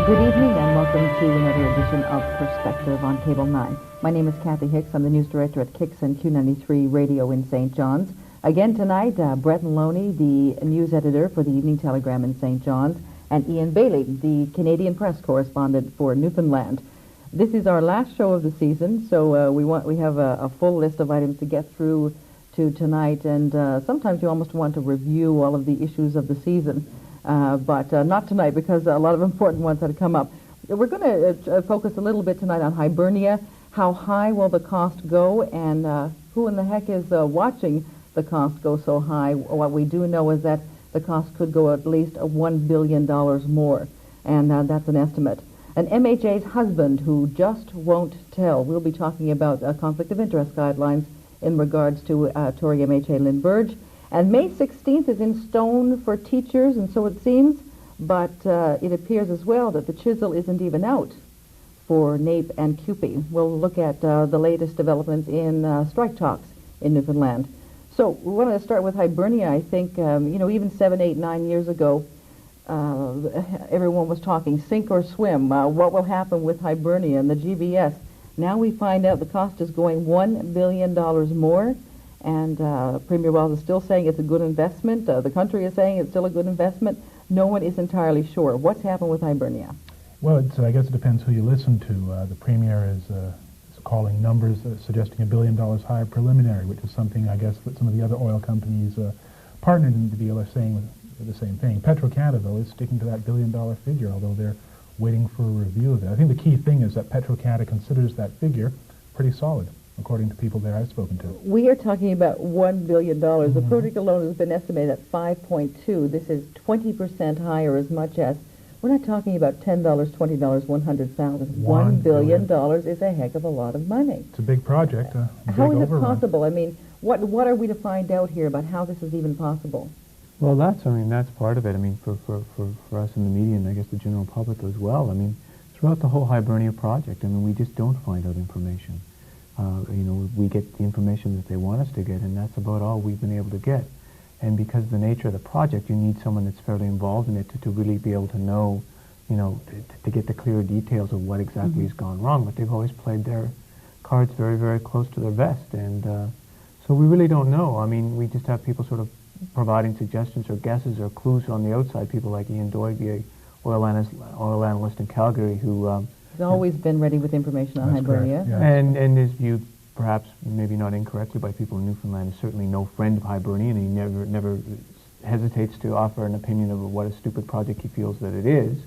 Good evening and welcome to another edition of Perspective on Cable 9. My name is Kathy Hicks. I'm the news director at Hicks and Q93 Radio in St. John's. Again tonight, Brett and Loney, the news editor for the Evening Telegram in St. John's, and Ian Bailey, the Canadian press correspondent for Newfoundland. This is our last show of the season, so we have a full list of items to get through to tonight, and sometimes you almost want to review all of the issues of the season. But not tonight because a lot of important ones had come up. We're going to focus a little bit tonight on Hibernia. How high will the cost go, and who in the heck is watching the cost go so high? What we do know is that the cost could go at least $1 billion more, and that's an estimate. An MHA's husband who just won't tell. We'll be talking about conflict of interest guidelines in regards to Tory MHA Lynn Burge. And May 16th is in stone for teachers, and so it seems, but it appears as well that the chisel isn't even out for NAPE and CUPE. We'll look at the latest developments in strike talks in Newfoundland. So we want to start with Hibernia. I think, even 7, 8, 9 years ago, everyone was talking sink or swim. What will happen with Hibernia and the GBS? Now we find out the cost is going $1 billion more. And Premier Wells is still saying it's a good investment. The country is saying it's still a good investment. No one is entirely sure. What's happened with Hibernia? Well, I guess it depends who you listen to. The Premier is calling numbers suggesting $1 billion higher preliminary, which is something I guess that some of the other oil companies partnered in the deal are saying the same thing. Petro-Canada, though, is sticking to that $1 billion figure, although they're waiting for a review of it. I think the key thing is that Petro-Canada considers that figure pretty solid, according to people there I've spoken to. We are talking about $1 billion. The project alone has been estimated at 5.2. This is 20% higher, as much as, we're not talking about $10, $20, $100,000. $1 billion is a heck of a lot of money. It's a big project. How is it possible? I mean, what are we to find out here about how this is even possible? Well, that's part of it. I mean, for us in the media and I guess the general public as well. I mean, throughout the whole Hibernia project, I mean, we just don't find out information. We get the information that they want us to get, and that's about all we've been able to get. And because of the nature of the project, you need someone that's fairly involved in it to really be able to know, to get the clear details of what exactly has gone wrong. But they've always played their cards very, very close to their vest, and so we really don't know. I mean, we just have people sort of providing suggestions or guesses or clues on the outside, people like Ian Doig, oil analyst in Calgary, who He's always been ready with information on Hibernia. Yeah. And is viewed perhaps maybe not incorrectly by people in Newfoundland is certainly no friend of Hibernia, and he never hesitates to offer an opinion of what a stupid project he feels that it is.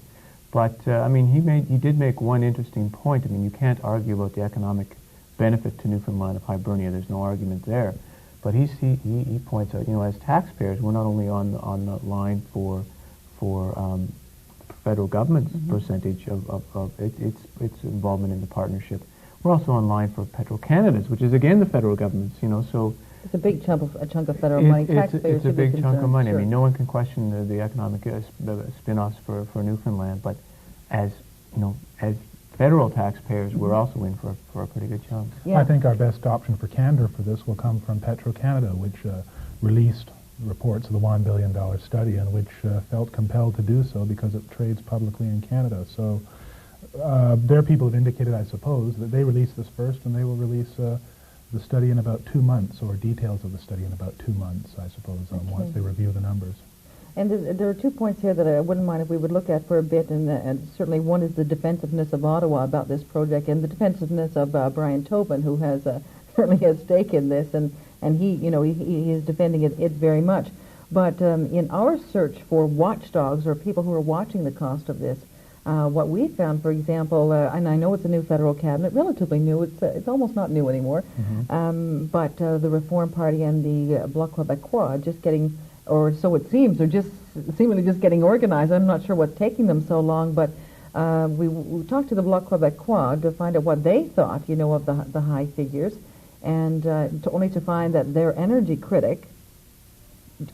But he did make one interesting point. I mean, you can't argue about the economic benefit to Newfoundland of Hibernia. There's no argument there. But he points out, as taxpayers, we're not only on the line for federal government's percentage of its involvement in the partnership. We're also on line for Petro-Canada's, which is again the federal government's. So it's a big chunk of federal money. It's a big chunk of money. Sure. I mean, no one can question the economic spin-offs for Newfoundland, but as federal taxpayers, we're also in for a pretty good chunk. Yeah. I think our best option for candor for this will come from Petro-Canada, which released reports of the $1 billion study, and which felt compelled to do so because it trades publicly in Canada. So their people have indicated, I suppose, that they release this first, and they will release the study in about 2 months, or details of the study in about 2 months, I suppose, once they review the numbers. And there are 2 points here that I wouldn't mind if we would look at for a bit, and certainly one is the defensiveness of Ottawa about this project, and the defensiveness of Brian Tobin, who has certainly a stake in this, and he is defending it very much. But in our search for watchdogs or people who are watching the cost of this, what we found, for example, and I know it's a new federal cabinet, relatively new, it's almost not new anymore, but the Reform Party and the Bloc Québécois just getting, or so it seems, they're just seemingly just getting organized. I'm not sure what's taking them so long, but we talked to the Bloc Québécois to find out what they thought, of the high figures, and only to find that their energy critic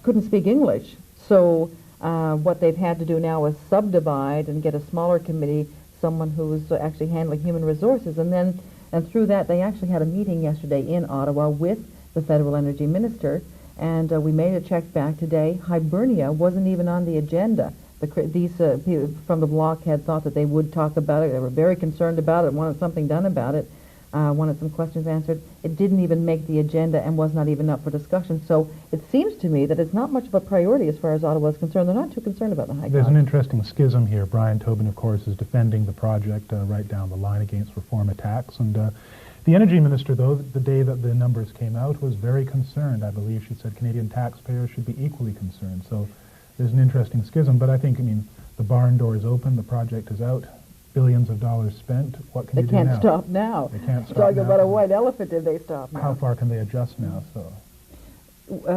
couldn't speak English. So what they've had to do now is subdivide and get a smaller committee, someone who's actually handling human resources, and through that they actually had a meeting yesterday in Ottawa with the federal energy minister, and we made a check back today. Hibernia wasn't even on the agenda. these people from the bloc had thought that they would talk about it. They were very concerned about it, wanted something done about it, wanted some questions answered. It didn't even make the agenda and was not even up for discussion. So it seems to me that it's not much of a priority as far as Ottawa is concerned. They're not too concerned about the high There's cost. an interesting schism here. Brian Tobin, of course, is defending the project right down the line against reform attacks. And the Energy Minister, though, the day that the numbers came out, was very concerned. I believe she said Canadian taxpayers should be equally concerned. So there's an interesting schism. But I think, the barn door is open, the project is out, billions of dollars spent. What can you do now? They can't stop now. They can't stop Talking now. about a white elephant if they stop now. How far can they adjust now? So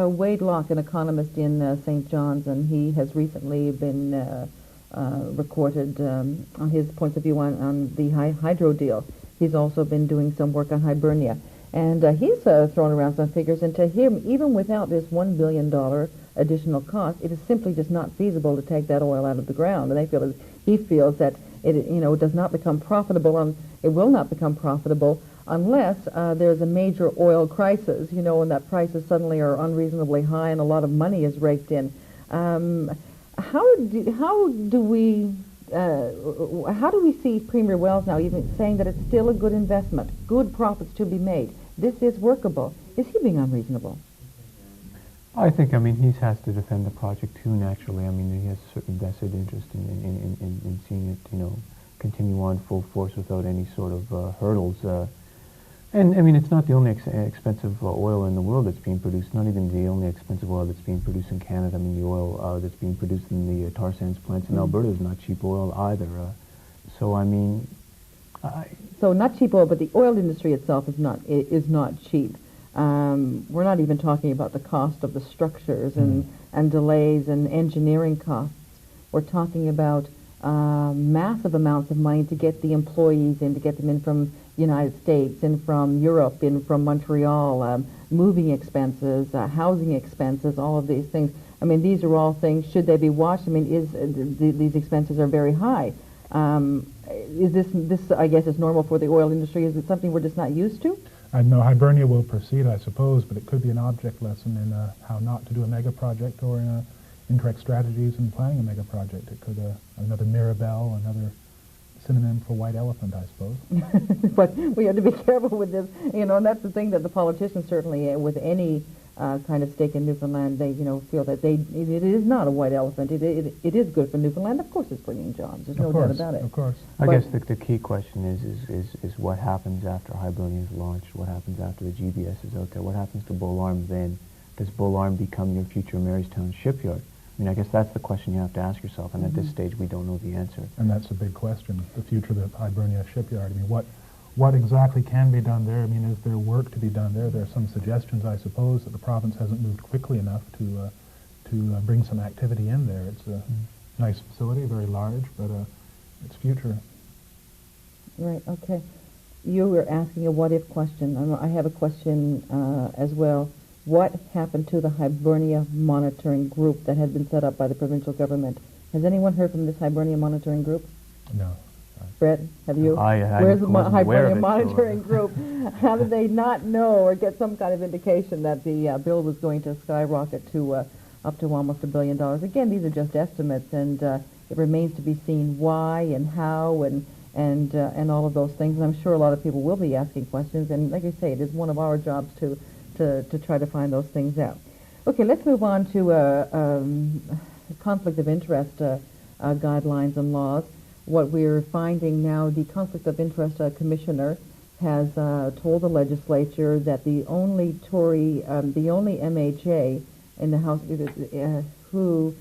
Wade Locke, an economist in St. John's, and he has recently been recorded on his points of view on the hydro deal. He's also been doing some work on Hibernia. And he's thrown around some figures, and to him, even without this $1 billion additional cost, it is simply just not feasible to take that oil out of the ground. And he feels that it does not become profitable, it will not become profitable unless there's a major oil crisis, and that prices suddenly are unreasonably high and a lot of money is raked in. How do we see Premier Wells now even saying that it's still a good investment, good profits to be made? This is workable. Is he being unreasonable? I think, he has to defend the project too, naturally. He has a certain vested interest in seeing it, continue on full force without any sort of hurdles. And it's not the only expensive oil in the world that's being produced, not even the only expensive oil that's being produced in Canada. The oil that's being produced in the tar sands plants in Alberta is not cheap oil either. So not cheap oil, but the oil industry itself is not cheap. We're not even talking about the cost of the structures and delays and engineering costs. We're talking about massive amounts of money to get the employees in, to get them in from the United States, in from Europe, in from Montreal, moving expenses, housing expenses, all of these things. These are all things, should they be watched? These expenses are very high. Is this, I guess, is normal for the oil industry? Is it something we're just not used to? I know Hibernia will proceed, I suppose, but it could be an object lesson in how not to do a mega project or in incorrect strategies in planning a mega project. It could another Mirabelle, another synonym for white elephant, I suppose. But we have to be careful with this, and that's the thing that the politicians certainly, with any kind of stake in Newfoundland, they, feel that it is not a white elephant. It is good for Newfoundland. Of course, it's bringing jobs. There's no doubt about it. Of course. I guess the key question is what happens after Hibernia is launched. What happens after the GBS is out there? What happens to Bull Arm then? Does Bull Arm become your future Marystown shipyard? I guess that's the question you have to ask yourself, and at this stage, we don't know the answer. And that's a big question, the future of the Hibernia shipyard. What exactly can be done there? Is there work to be done there? There are some suggestions, I suppose, that the province hasn't moved quickly enough to bring some activity in there. It's a nice facility, very large, but its future. Right, okay. You were asking a what-if question. I have a question as well. What happened to the Hibernia monitoring group that had been set up by the provincial government? Has anyone heard from this Hibernia monitoring group? No. Brett, have you? Where's the Hibernia monitoring group? How did they not know or get some kind of indication that the bill was going to skyrocket to up to almost $1 billion? Again, these are just estimates, and it remains to be seen why and how and all of those things. And I'm sure a lot of people will be asking questions. And like I say, it is one of our jobs to try to find those things out. Okay, let's move on to conflict of interest guidelines and laws. What we're finding now, the conflict of interest commissioner has told the legislature that the only MHA in the House who,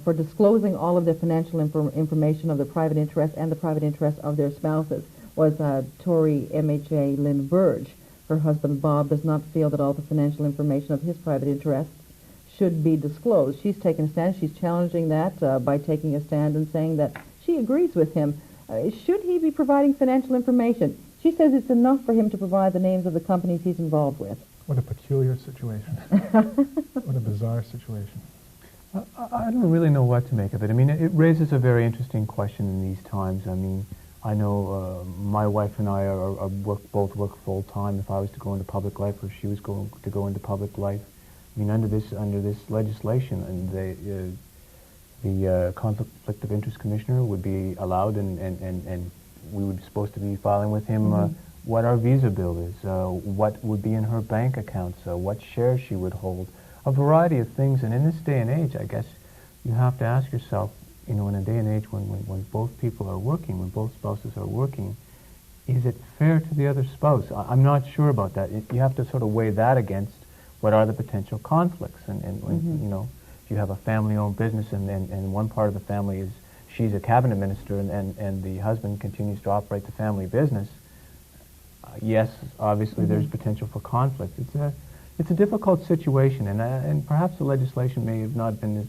for disclosing all of the financial information of the private interest and the private interest of their spouses was Tory MHA Lynn Burge. Her husband, Bob, does not feel that all the financial information of his private interests should be disclosed. She's taken a stand. She's challenging that by taking a stand and saying that she agrees with him. Should he be providing financial information? She says it's enough for him to provide the names of the companies he's involved with. What a peculiar situation. What a bizarre situation. I don't really know what to make of it. It raises a very interesting question in these times. I know my wife and I both work full time. If I was to go into public life, or she was going to go into public life, under this legislation, and the conflict of interest commissioner would be allowed, and we would be supposed to be filing with him what our visa bill is, what would be in her bank accounts, what shares she would hold, a variety of things. And in this day and age, I guess you have to ask yourself, you know, in a day and age when both people are working, when both spouses are working, is it fair to the other spouse? I'm not sure about that. You have to sort of weigh that against what are the potential conflicts. And when, you know, if you have a family-owned business and one part of the family is, she's a cabinet minister and the husband continues to operate the family business, yes, obviously there's potential for conflict. It's a difficult situation, and perhaps the legislation may have not been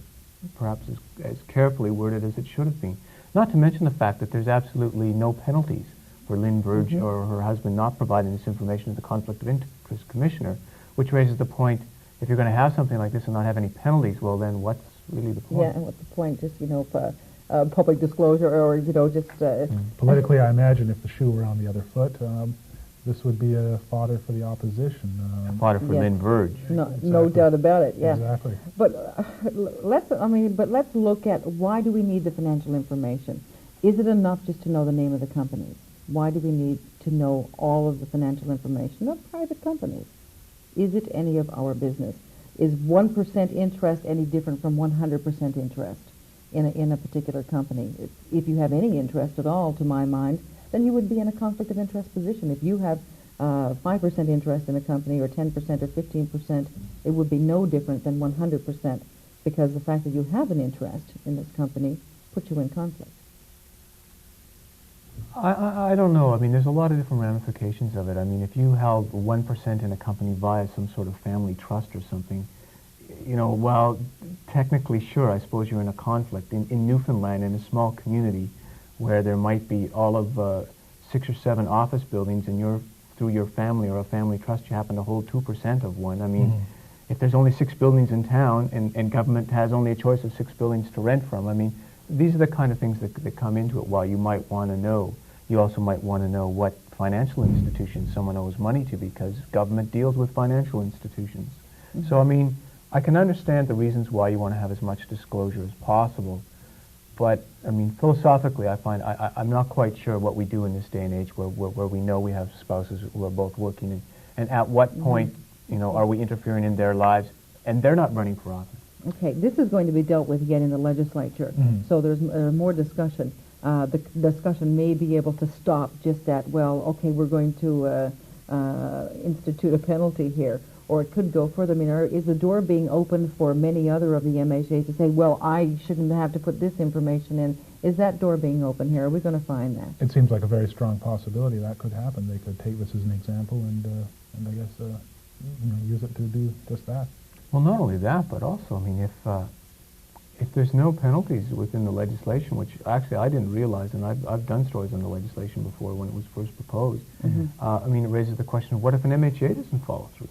as carefully worded as it should have been. Not to mention the fact that there's absolutely no penalties for Lynn Verge or her husband not providing this information to the Conflict of Interest Commissioner, which raises the point, if you're going to have something like this and not have any penalties, well then what's really the point? Yeah, and what's the point? Just, you know, public disclosure, or, you know, just... Politically, I imagine if the shoe were on the other foot, this would be a fodder for the opposition. Fodder for Lynn Verge. No, exactly. No doubt about it, yeah. Exactly. But let's look at, why do we need the financial information? Is it enough just to know the name of the companies? Why do we need to know all of the financial information of private companies? Is it any of our business? Is 1% interest any different from 100% interest in a particular company? If you have any interest at all, to my mind, then you would be in a conflict of interest position. If you have 5% interest in a company, or 10% or 15%, it would be no different than 100%, because the fact that you have an interest in this company puts you in conflict. I don't know. I mean, there's a lot of different ramifications of it. I mean, if you held 1% in a company via some sort of family trust or something, you know, well, technically, sure, I suppose you're in a conflict. In Newfoundland, in a small community where there might be all of 6 or 7 office buildings, and through your family or a family trust, you happen to hold 2% of one. I mean, if there's only 6 buildings in town and government has only a choice of 6 buildings to rent from, I mean, these are the kind of things that come into it. While you might want to know, you also might want to know what financial institutions someone owes money to, because government deals with financial institutions. So, I mean, I can understand the reasons why you want to have as much disclosure as possible, but, I mean, philosophically, I find I'm not quite sure what we do in this day and age where we know we have spouses who are both working, and at what point, you know, are we interfering in their lives, and they're not running for office. Okay, this is going to be dealt with again in the legislature, so there's more discussion. The discussion may be able to stop just at, well, okay, we're going to institute a penalty here, or it could go further. I mean, is the door being opened for many other of the MHAs to say, well, I shouldn't have to put this information in? Is that door being open here? Are we going to find that? It seems like a very strong possibility that could happen. They could take this as an example and I guess you know, use it to do just that. Well, not only that, but also, I mean, if there's no penalties within the legislation, which actually I didn't realize, and I've done stories on the legislation before when it was first proposed, I mean, it raises the question of what if an MHA doesn't follow through?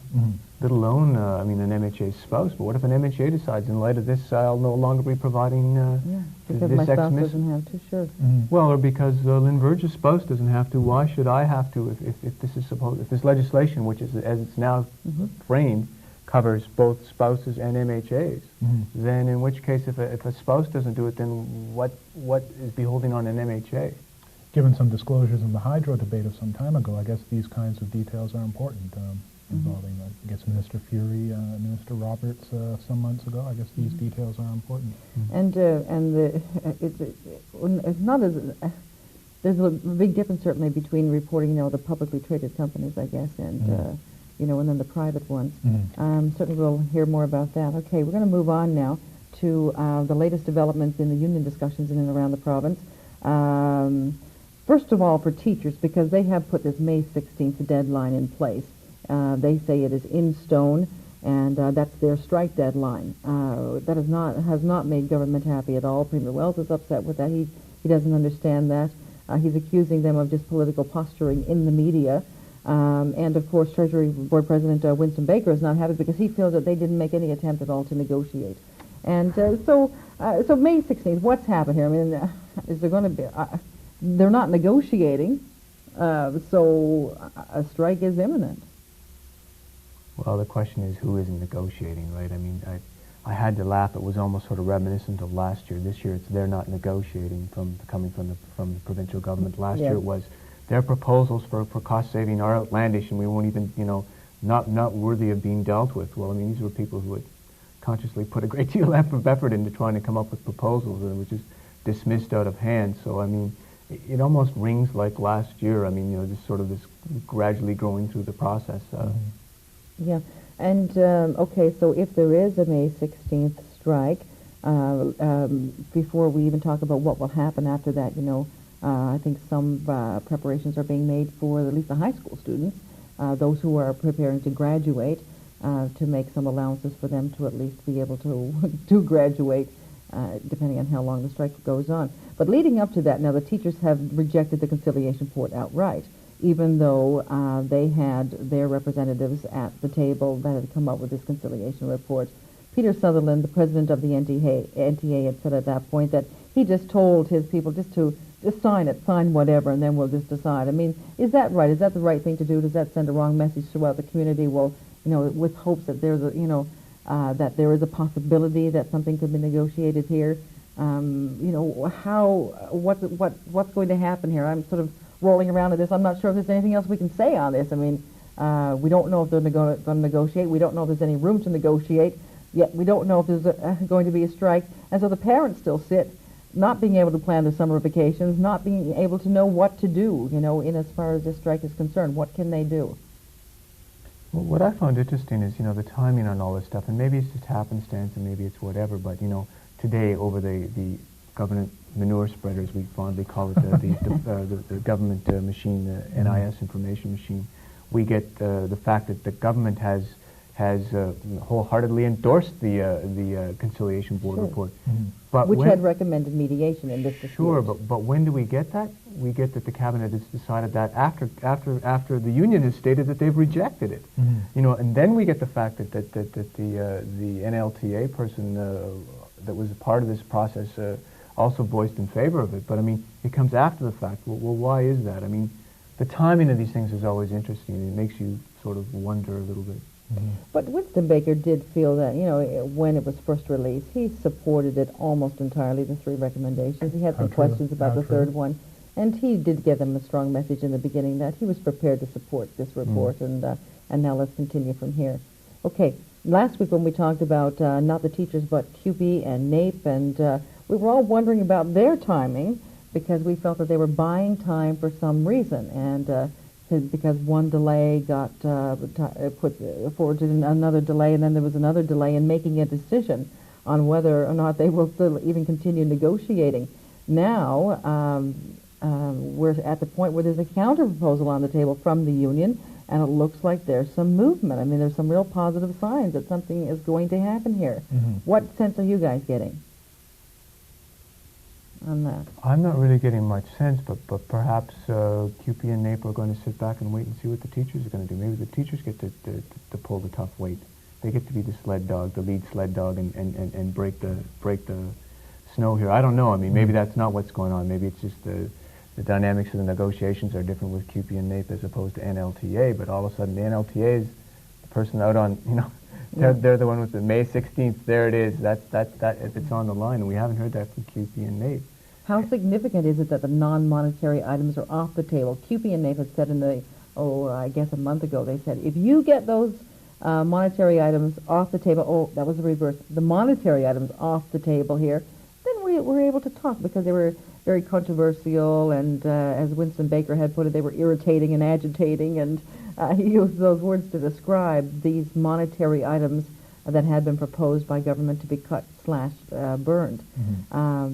Let alone, I mean, an MHA spouse, but what if an MHA decides, in light of this, I'll no longer be providing because this my spouse doesn't have to, sure. Well, or because Lynn Verge's spouse doesn't have to, why should I have to if this is supposed, if this legislation, which is, as it's now framed, covers both spouses and MHAs, then in which case, if a spouse doesn't do it, then what is beholding on an MHA? Given some disclosures in the hydro debate of some time ago, I guess these kinds of details are important, involving, I guess, Minister Fury, Minister Roberts some months ago. I guess these details are important. And it's not as... there's a big difference, certainly, between reporting, you know, the publicly traded companies, I guess, and... you know, and then the private ones. Certainly we'll hear more about that. Okay, we're going to move on now to the latest developments in the union discussions in and around the province. First of all, for teachers, because they have put this May 16th deadline in place. They say it is in stone, and that's their strike deadline. That has not made government happy at all. Premier Wells is upset with that. He doesn't understand that. He's accusing them of just political posturing in the media. And, of course, Treasury Board President Winston Baker is not happy because he feels that they didn't make any attempt at all to negotiate. And so May 16th, what's happened here? I mean, is there going to be... they're not negotiating, so a strike is imminent. Well, the question is, who isn't negotiating, right? I mean, I had to laugh. It was almost sort of reminiscent of last year. This year, it's they're not negotiating coming from the provincial government. Last year, it was their proposals for cost saving are outlandish, and we won't even, not worthy of being dealt with. Well, I mean, these were people who had consciously put a great deal of effort into trying to come up with proposals, and it was just dismissed out of hand. So, I mean, it almost rings like last year. I mean, just sort of this gradually growing through the process. Yeah. And, okay, so if there is a May 16th strike, before we even talk about what will happen after that, I think some preparations are being made for at least the high school students, those who are preparing to graduate, to make some allowances for them to at least be able to graduate, depending on how long the strike goes on. But leading up to that, now the teachers have rejected the conciliation report outright, even though they had their representatives at the table that had come up with this conciliation report. Peter Sutherland, the president of the NTA, had said at that point that he just told his people just sign whatever, and then we'll just decide. I mean, is that right? Is that the right thing to do? Does that send a wrong message throughout the community? Well, with hopes that there's that there is a possibility that something could be negotiated here. What's going to happen here? I'm sort of rolling around at this. I'm not sure if there's anything else we can say on this. I mean, we don't know if they're going to negotiate. We don't know if there's any room to negotiate. Yet we don't know if there's going to be a strike. And so the parents still sit, not being able to plan their summer vacations, not being able to know what to do, in as far as this strike is concerned. What can they do? Well, what I found interesting is, the timing on all this stuff, and maybe it's just happenstance and maybe it's whatever, but, today over the government manure spreaders, we fondly call it the government machine, the NIS information machine, we get the fact that the government has wholeheartedly endorsed the conciliation board report, but which had recommended mediation in this dispute. Sure, but when do we get that? We get that the cabinet has decided that after the union has stated that they've rejected it, and then we get the fact that the NLTA person that was a part of this process also voiced in favor of it. But I mean, it comes after the fact. Well, why is that? I mean, the timing of these things is always interesting, and it makes you sort of wonder a little bit. But Winston Baker did feel that, when it was first released, he supported it almost entirely, the three recommendations. He had some questions about the third one, and he did give them a strong message in the beginning that he was prepared to support this report, and now let's continue from here. Okay, last week when we talked about not the teachers but CUPE and NAPE, and we were all wondering about their timing because we felt that they were buying time for some reason, and because one delay got put forward to another delay, and then there was another delay in making a decision on whether or not they will still even continue negotiating. Now, we're at the point where there's a counter-proposal on the table from the union, and it looks like there's some movement. I mean, there's some real positive signs that something is going to happen here. What sense are you guys getting on that? I'm not really getting much sense, but perhaps CUPE and NAPE are going to sit back and wait and see what the teachers are going to do. Maybe the teachers get to pull the tough weight. They get to be the sled dog, the lead sled dog, and break the snow here. I don't know. I mean, maybe that's not what's going on. Maybe it's just the dynamics of the negotiations are different with CUPE and NAPE as opposed to NLTA. But all of a sudden, the NLTA is the person out on, they're the one with the May 16th. There it is. That if it's on the line, and we haven't heard that from CUPE and NAPE. How significant is it that the non-monetary items are off the table? CUPE and NAPE had said I guess a month ago, they said, if you get those monetary items off the table, that was the reverse, the monetary items off the table here, then we're able to talk, because they were very controversial, and as Winston Baker had put it, they were irritating and agitating, and he used those words to describe these monetary items that had been proposed by government to be cut, slashed, burned.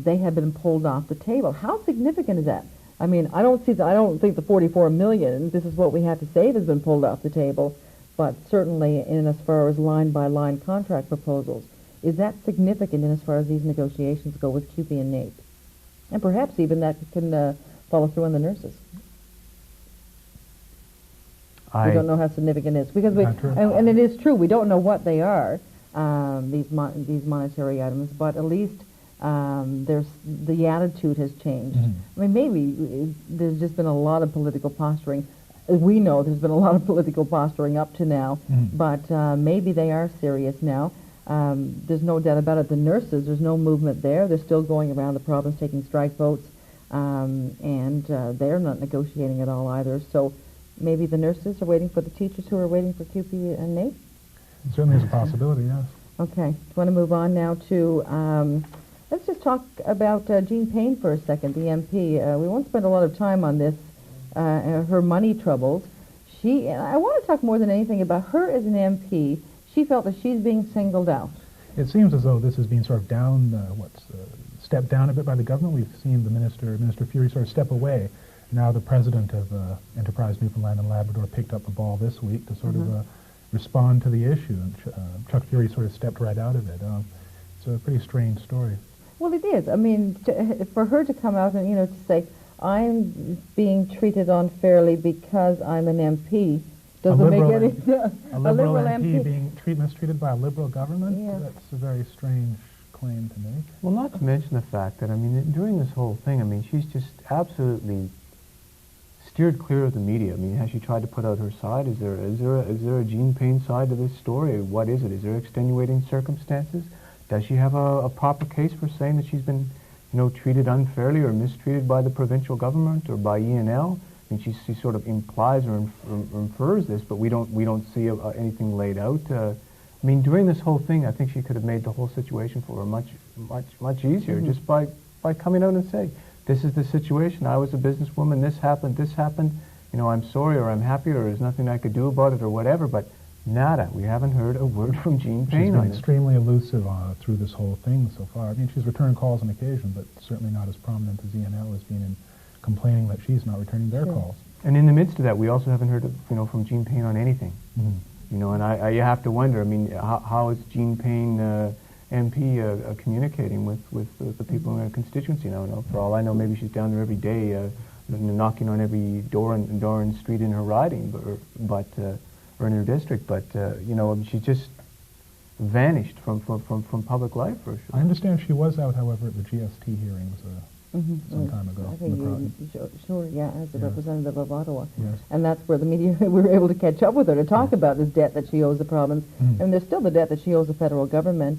They had been pulled off the table. How significant is that? I mean, I don't think the 44 million, this is what we have to save, has been pulled off the table, but certainly in as far as line-by-line contract proposals, is that significant in as far as these negotiations go with CUPE and NAPE? And perhaps even that can follow through on the nurses. We don't know how significant it is, because and it is true, we don't know what they are, these monetary items, but at least the attitude has changed. I mean, maybe there's just been a lot of political posturing. We know there's been a lot of political posturing up to now, but maybe they are serious now. There's no doubt about it. The nurses, there's no movement there. They're still going around the province taking strike votes, and they're not negotiating at all either. So maybe the nurses are waiting for the teachers who are waiting for QP and NAEP? It certainly is a possibility, yes. Okay. Do you want to move on now to, let's just talk about Jean Payne for a second, the MP. We won't spend a lot of time on this, her money troubles. I want to talk more than anything about her as an MP. She felt that she's being singled out. It seems as though this is being sort of stepped down a bit by the government. We've seen the Minister Furey, sort of step away. Now the president of Enterprise Newfoundland and Labrador picked up the ball this week to sort of respond to the issue, and Chuck Furey sort of stepped right out of it. It's a pretty strange story. Well, it is. I mean, for her to come out and, to say, I'm being treated unfairly because I'm an MP, doesn't make any sense. A liberal MP being mistreated by a liberal government? Yeah. That's a very strange claim to make. Well, not to mention the fact that, I mean, during this whole thing, I mean, she's just absolutely steered clear of the media. I mean, has she tried to put out her side? Is there a Jean Payne side to this story? What is it? Is there extenuating circumstances? Does she have a proper case for saying that she's been, treated unfairly or mistreated by the provincial government or by ENL? I mean, she sort of implies or infers this, but we don't see anything laid out. I mean, during this whole thing, I think she could have made the whole situation for her much easier just by coming out and saying, this is the situation. I was a businesswoman. This happened. I'm sorry, or I'm happy, or there's nothing I could do about it, or whatever. But nada. We haven't heard a word from Jean Payne. She's been extremely elusive through this whole thing so far. I mean, she's returned calls on occasion, but certainly not as prominent as ENL has been in complaining that she's not returning their calls. And in the midst of that, we also haven't heard, from Jean Payne on anything. And you have to wonder. I mean, how is Jean Payne MP communicating with the people in her constituency now? For all I know, maybe she's down there every day, knocking on every door and street in her riding, or in her district. But she just vanished from public life for sure. I understand she was out, however, at the GST hearings some time ago. I think sure, as a representative of Ottawa. Yes. And that's where the media, we were able to catch up with her to talk about this debt that she owes the province. And there's still the debt that she owes the federal government.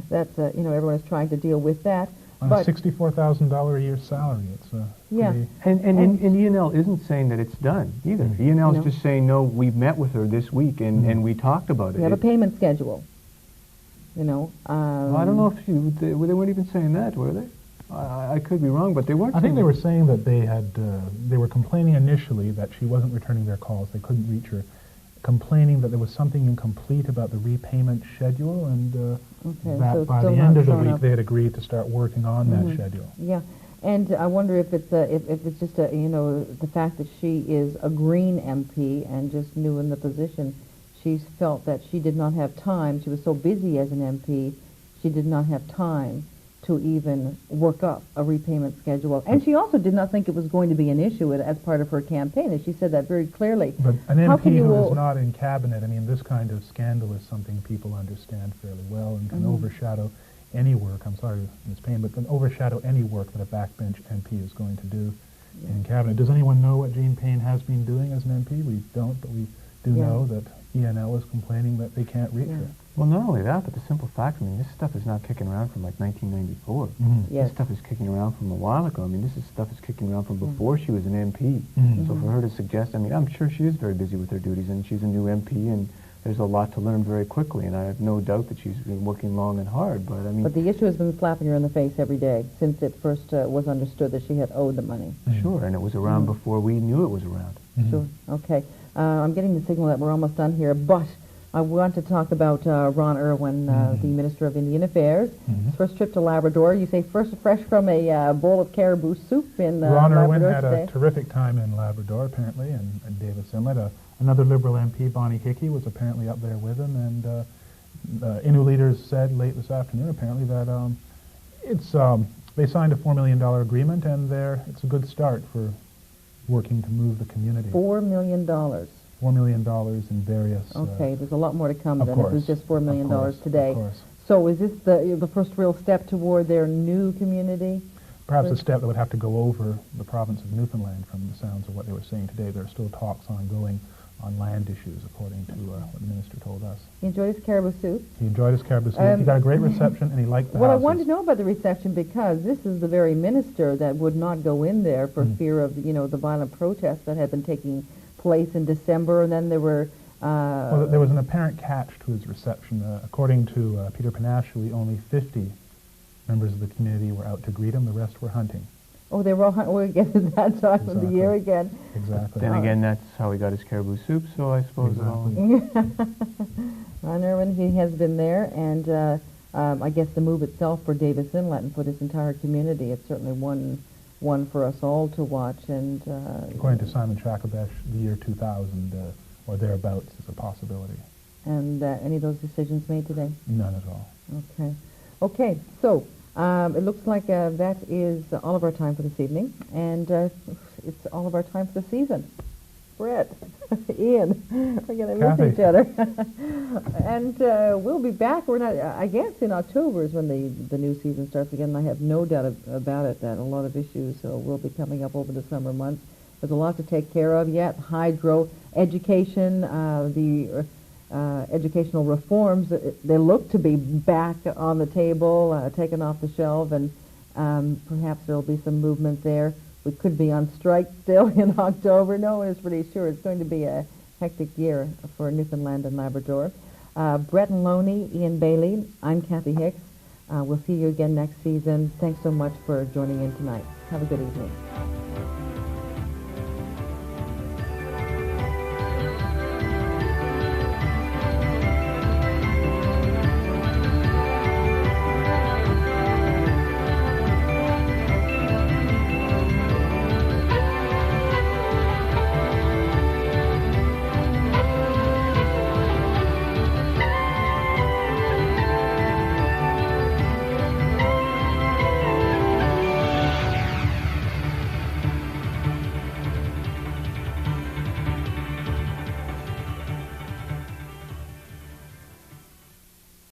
That's, everyone is trying to deal with that. On a $64,000 a year salary, it's pretty... And ENL isn't saying that it's done either. ENL is just saying, no, we met with her this week and we talked about it. We have a payment schedule. Well, I don't know if they weren't even saying that, were they? I could be wrong, but they weren't. I think they were saying that they were complaining initially that she wasn't returning their calls. They couldn't reach her, complaining that there was something incomplete about the repayment schedule, and that so by the end of the week they had agreed to start working on that schedule. Yeah, and I wonder if it's just the fact that she is a Green MP and just new in the position. She felt that she did not have time. She was so busy as an MP, she did not have time to even work up a repayment schedule. And she also did not think it was going to be an issue as part of her campaign, and she said that very clearly. But an MP who is not in cabinet, I mean, this kind of scandal is something people understand fairly well and can overshadow any work, I'm sorry, Ms. Payne, but can overshadow any work that a backbench MP is going to do in cabinet. Does anyone know what Jean Payne has been doing as an MP? We don't, but we do know that ENL is complaining that they can't reach her. Well, not only that, but the simple fact, I mean, this stuff is not kicking around from like 1994. This stuff is kicking around from a while ago. I mean, stuff is kicking around from before she was an MP. So for her to suggest, I mean, I'm sure she is very busy with her duties, and she's a new MP, and there's a lot to learn very quickly, and I have no doubt that she's been working long and hard, but I mean... But the issue has been slapping her in the face every day since it first was understood that she had owed the money. Sure, and it was around before we knew it was around. Sure, okay. I'm getting the signal that we're almost done here, but I want to talk about Ron Irwin, the Minister of Indian Affairs. His first trip to Labrador. You say fresh from a bowl of caribou soup in Ron Labrador Irwin had today. A terrific time in Labrador, apparently, and Davis Inlet. Another Liberal MP, Bonnie Hickey, was apparently up there with him, and Innu leaders said late this afternoon, apparently, that they signed a $4 million agreement, and it's a good start for working to move the community. $4 million. $4 million in various... Okay, there's a lot more to come then. It was just $4 million today. Of course. So is this the first real step toward their new community? Perhaps a step that would have to go over the province of Newfoundland from the sounds of what they were saying today. There are still talks ongoing on land issues, according to what the minister told us. He enjoyed his caribou soup. He enjoyed his caribou soup. He got a great reception, and he liked the Well, houses. I wanted to know about the reception because this is the very minister that would not go in there for fear of, the violent protests that had been taking place in December, and then there were... well, there was an apparent catch to his reception. According to Peter Panashuli, only 50 members of the community were out to greet him. The rest were hunting. Oh, they were all we're getting that time of the year again. Exactly. Then again, that's how he got his caribou soup, so I suppose Ron Irwin, he has been there, and I guess the move itself for Davis Inlet and for this entire community, it's certainly one for us all to watch. And according to Simon Chakobesh, the year 2000 or thereabouts is a possibility. And any of those decisions made today? None at all. Okay, so it looks like that is all of our time for this evening, and it's all of our time for the season. Brett, Ian, we're going to miss each other. And we'll be back. We're not. I guess in October is when the new season starts again. And I have no doubt about it that a lot of issues will be coming up over the summer months. There's a lot to take care of yet. Hydro, education, the educational reforms, they look to be back on the table, taken off the shelf, and perhaps there will be some movement there. We could be on strike still in October. No one is pretty sure. It's going to be a hectic year for Newfoundland and Labrador. Brett and Loney, Ian Bailey, I'm Kathy Hicks. We'll see you again next season. Thanks so much for joining in tonight. Have a good evening.